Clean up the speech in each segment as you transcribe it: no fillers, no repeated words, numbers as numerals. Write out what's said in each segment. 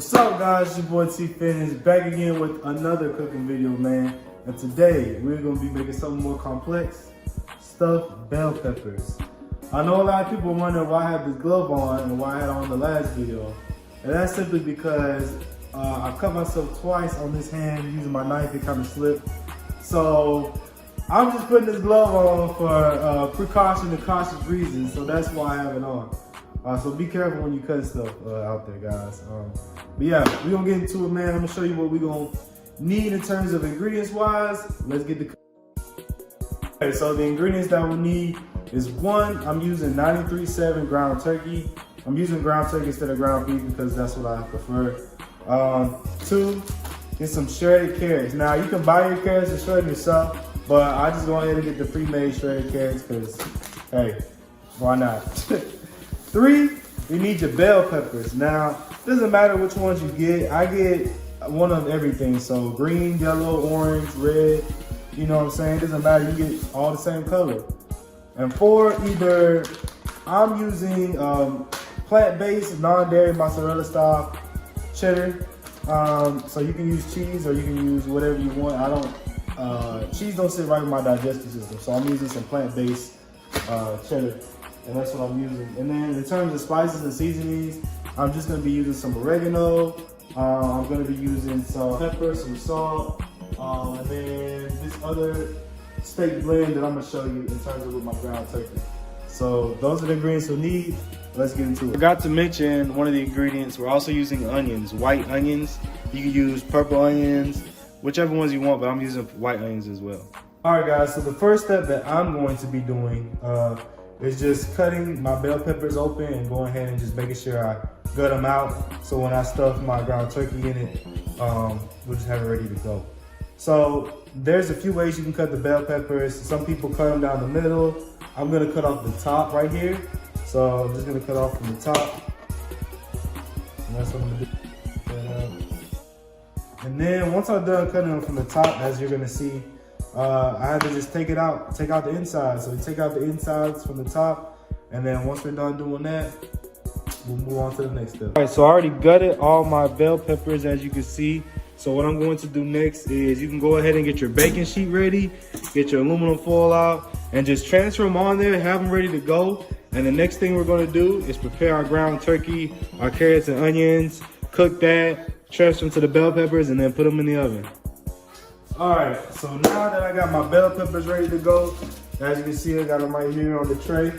What's up, guys? It's your boy T-Finish back again with another cooking video, man. And today we're gonna be making something more complex: stuffed bell peppers. I know a lot of people wonder why I have this glove on and why I had on the last video, and that's simply because I cut myself twice on this hand using my knife. It kind of slipped, so I'm just putting this glove on for precaution and cautious reasons. So that's why I have it on. So be careful when you cut stuff out there, guys. But yeah, we're gonna get into it, man. I'm gonna show you what we're gonna need in terms of ingredients wise. Let's get the. Okay, so the ingredients that we need is one, I'm using 93.7 ground turkey. I'm using ground turkey instead of ground beef because that's what I prefer. Two, get some shredded carrots. Now you can buy your carrots and shred them yourself, but I just go ahead and get the pre-made shredded carrots because, hey, why not? Three, you need your bell peppers. Now, it doesn't matter which ones you get. I get one of everything. So green, yellow, orange, red, you know what I'm saying? It doesn't matter, you get all the same color. And four, either I'm using plant-based, non-dairy mozzarella style cheddar. So you can use cheese or you can use whatever you want. Cheese don't sit right with my digestive system. So I'm using some plant-based cheddar. And that's what I'm using. And then in terms of spices and seasonings, I'm just gonna be using some oregano. I'm gonna be using some pepper, some salt, and then this other steak blend that I'm gonna show you in terms of with my ground turkey. So those are the ingredients we'll need. Let's get into it. I forgot to mention one of the ingredients. We're also using onions, white onions. You can use purple onions, whichever ones you want, but I'm using white onions as well. All right, guys, so the first step that I'm going to be doing is just cutting my bell peppers open and going ahead and just making sure I gut them out. So when I stuff my ground turkey in it, we'll just have it ready to go. So there's a few ways you can cut the bell peppers. Some people cut them down the middle. I'm gonna cut off the top right here. So I'm just gonna cut off from the top. And that's what I'm gonna do. And then once I'm done cutting them from the top, as you're gonna see, I had to just take out the inside. So we take out the insides from the top, and then once we're done doing that, we'll move on to the next step. All right, so I already gutted all my bell peppers, as you can see. So what I'm going to do next is you can go ahead and get your baking sheet ready, get your aluminum foil out, and just transfer them on there, have them ready to go. And the next thing we're gonna do is prepare our ground turkey, our carrots and onions, cook that, transfer them to the bell peppers, and then put them in the oven. All right, so now that I got my bell peppers ready to go, as you can see, I got them right here on the tray.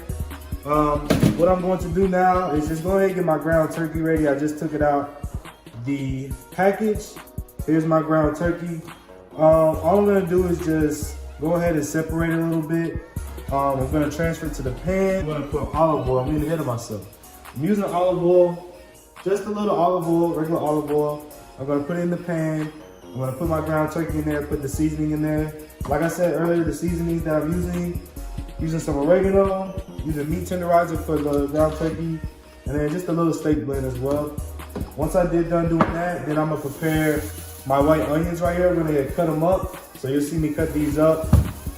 What I'm going to do now is just go ahead and get my ground turkey ready. I just took it out the package. Here's my ground turkey. All I'm gonna do is just go ahead and separate it a little bit. I'm gonna transfer it to the pan. I'm gonna put olive oil. I'm getting ahead of myself. I'm using olive oil, just a little olive oil, regular olive oil. I'm gonna put it in the pan. I'm gonna put my ground turkey in there, put the seasoning in there. Like I said earlier, the seasonings that I'm using some oregano, using meat tenderizer for the ground turkey, and then just a little steak blend as well. Once I done doing that, then I'm gonna prepare my white onions right here. I'm gonna cut them up. So you'll see me cut these up.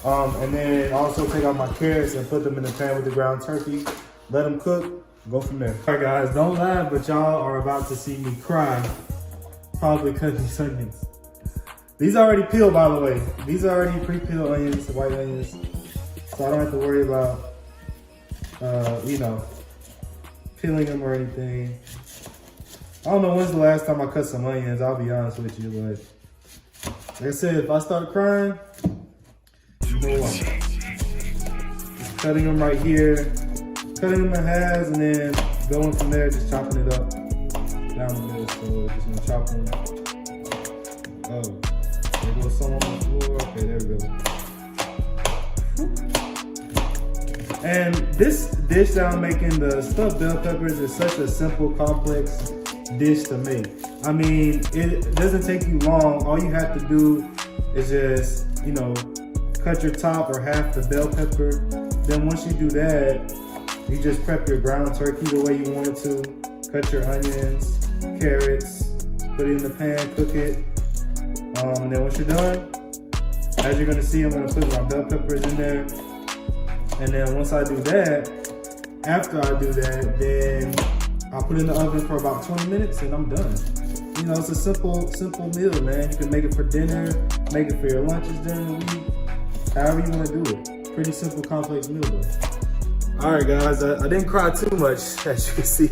And then also take out my carrots and put them in the pan with the ground turkey. Let them cook, go from there. All right, guys, don't laugh, but y'all are about to see me cry. Probably cutting these onions. These are already peeled, by the way. These are already pre-peeled onions, white onions. So I don't have to worry about, peeling them or anything. I don't know when's the last time I cut some onions, I'll be honest with you, but like I said, if I start crying, you know why. Just cutting them right here, cutting them in halves, and then going from there, just chopping it up down the middle. So just gonna chop them. Oh. There goes some on the floor. Okay, there we go. And this dish that I'm making, the stuffed bell peppers, is such a simple, complex dish to make. I mean, it doesn't take you long. All you have to do is just, cut your top or half the bell pepper. Then once you do that, you just prep your ground turkey the way you want it to. Cut your onions, carrots, put it in the pan, cook it. And then once you're done, as you're gonna see, I'm gonna put my bell peppers in there. And then once I do that, after I do that, then I'll put it in the oven for about 20 minutes and I'm done. you know, it's a simple meal, man. You can make it for dinner, make it for your lunches during the week, however you want to do it. Pretty simple, complex meal though. All right, guys, I didn't cry too much, as you can see.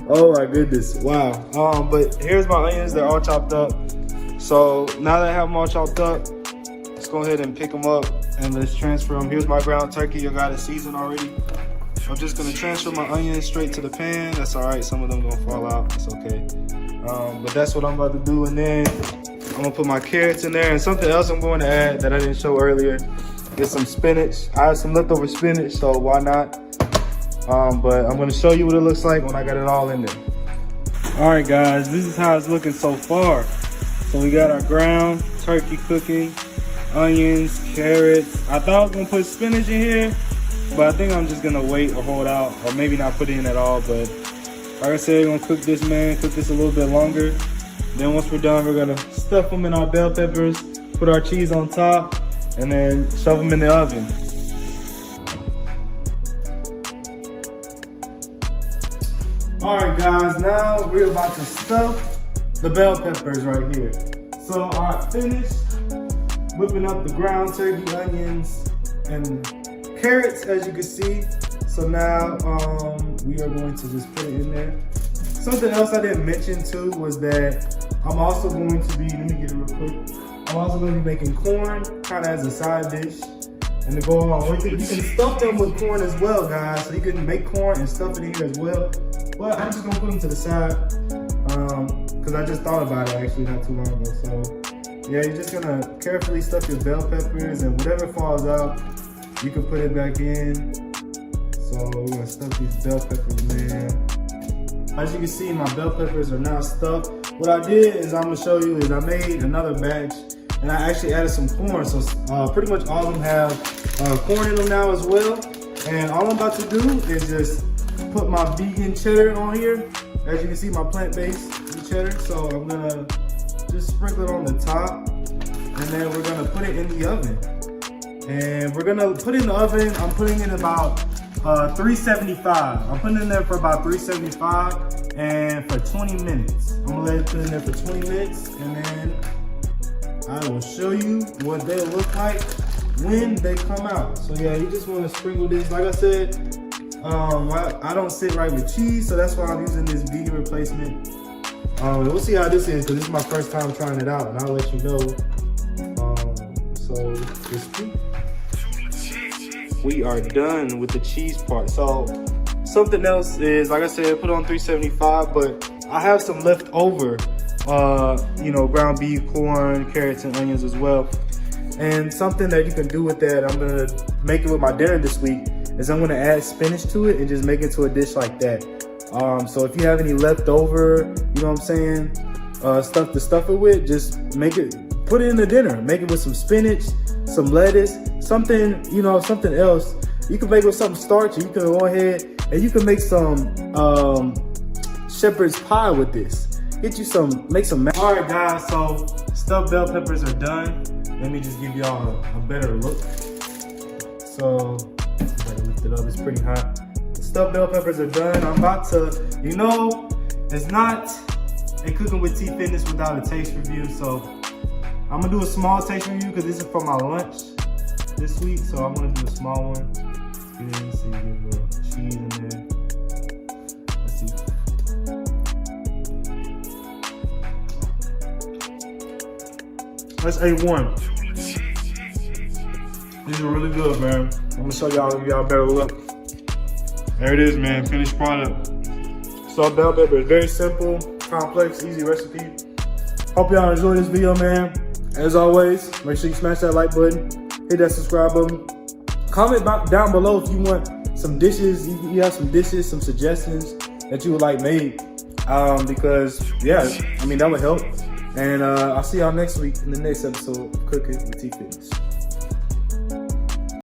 Oh my goodness, wow. But here's my onions, they're all chopped up. So now that I have them all chopped up, let's go ahead and pick them up and let's transfer them. Here's my ground turkey, you got it seasoned already. I'm just gonna transfer my onions straight to the pan. That's all right, some of them gonna fall out, it's okay. But that's what I'm about to do, and then I'm gonna put my carrots in there, and something else I'm going to add that I didn't show earlier is some spinach. I have some leftover spinach, so why not? But I'm gonna show you what it looks like when I got it all in there. All right, guys, this is how it's looking so far. So we got our ground turkey cooking, onions, carrots. I thought I was gonna put spinach in here, but I think I'm just gonna wait or hold out, or maybe not put it in at all. But like I said, we're gonna cook this, man, cook this a little bit longer. Then once we're done, we're gonna stuff them in our bell peppers, put our cheese on top, and then shove them in the oven. All right, guys, now we're about to stuff the bell peppers right here. So I finished whipping up the ground turkey, onions, and carrots, as you can see. So now we are going to just put it in there. Something else I didn't mention too was that I'm also going to be, let me get it real quick. I'm also going to be making corn kind of as a side dish. And to go along with it, you can stuff them with corn as well, guys. So you can make corn and stuff it in here as well. But I'm just gonna put them to the side because I just thought about it actually not too long ago. So yeah, you're just gonna carefully stuff your bell peppers, and whatever falls out, you can put it back in. So we're gonna stuff these bell peppers, man. As you can see, my bell peppers are now stuffed. What I did is I'm gonna show you is I made another batch, and I actually added some corn. So pretty much all of them have corn in them now as well. And all I'm about to do is just put my vegan cheddar on here. As you can see, my plant-based cheddar. So I'm gonna just sprinkle it on the top, and then we're gonna put it in the oven. And we're gonna put it in the oven. I'm putting it about 375. I'm putting it in there for about 375 and for 20 minutes. I'm gonna let it put in there for 20 minutes, and then I will show you what they look like when they come out. So yeah, you just wanna sprinkle this. Like I said, I don't sit right with cheese, so that's why I'm using this vegan replacement. We'll see how this is, because this is my first time trying it out, and I'll let you know. So we are done with the cheese part. So something else is, like I said, put on 375, but I have some left over, you know, ground beef, corn, carrots, and onions as well. And something that you can do with that, I'm gonna make it with my dinner this week, is I'm gonna add spinach to it and just make it to a dish like that. So if you have any leftover, you know what I'm saying, stuff to stuff it with, just make it, put it in the dinner. Make it with some spinach, some lettuce, something, you know, something else. You can make it with something starchy. You can go ahead and you can make some shepherd's pie with this. Get you some, make some. All right, guys, so stuffed bell peppers are done. Let me just give y'all a better look. So, better lift it up, it's pretty hot. The stuffed bell peppers are done. I'm about to, you know, it's not a cooking with T Fitness without a taste review. So I'm gonna do a small taste review because this is for my lunch this week. So I'm gonna do a small one. Good, see, get a little cheese in there. Let's see. That's A1. These are really good, man. I'm gonna show y'all, give y'all a better look. There it is, man, finished product. Stuffed bell pepper is very simple, complex, easy recipe. Hope y'all enjoyed this video, man. As always, make sure you smash that like button, hit that subscribe button. Comment down below if you want some dishes, you have some dishes, some suggestions that you would like made. Because, yeah, I mean, that would help. And I'll see y'all next week in the next episode of Cooking with T Fitness.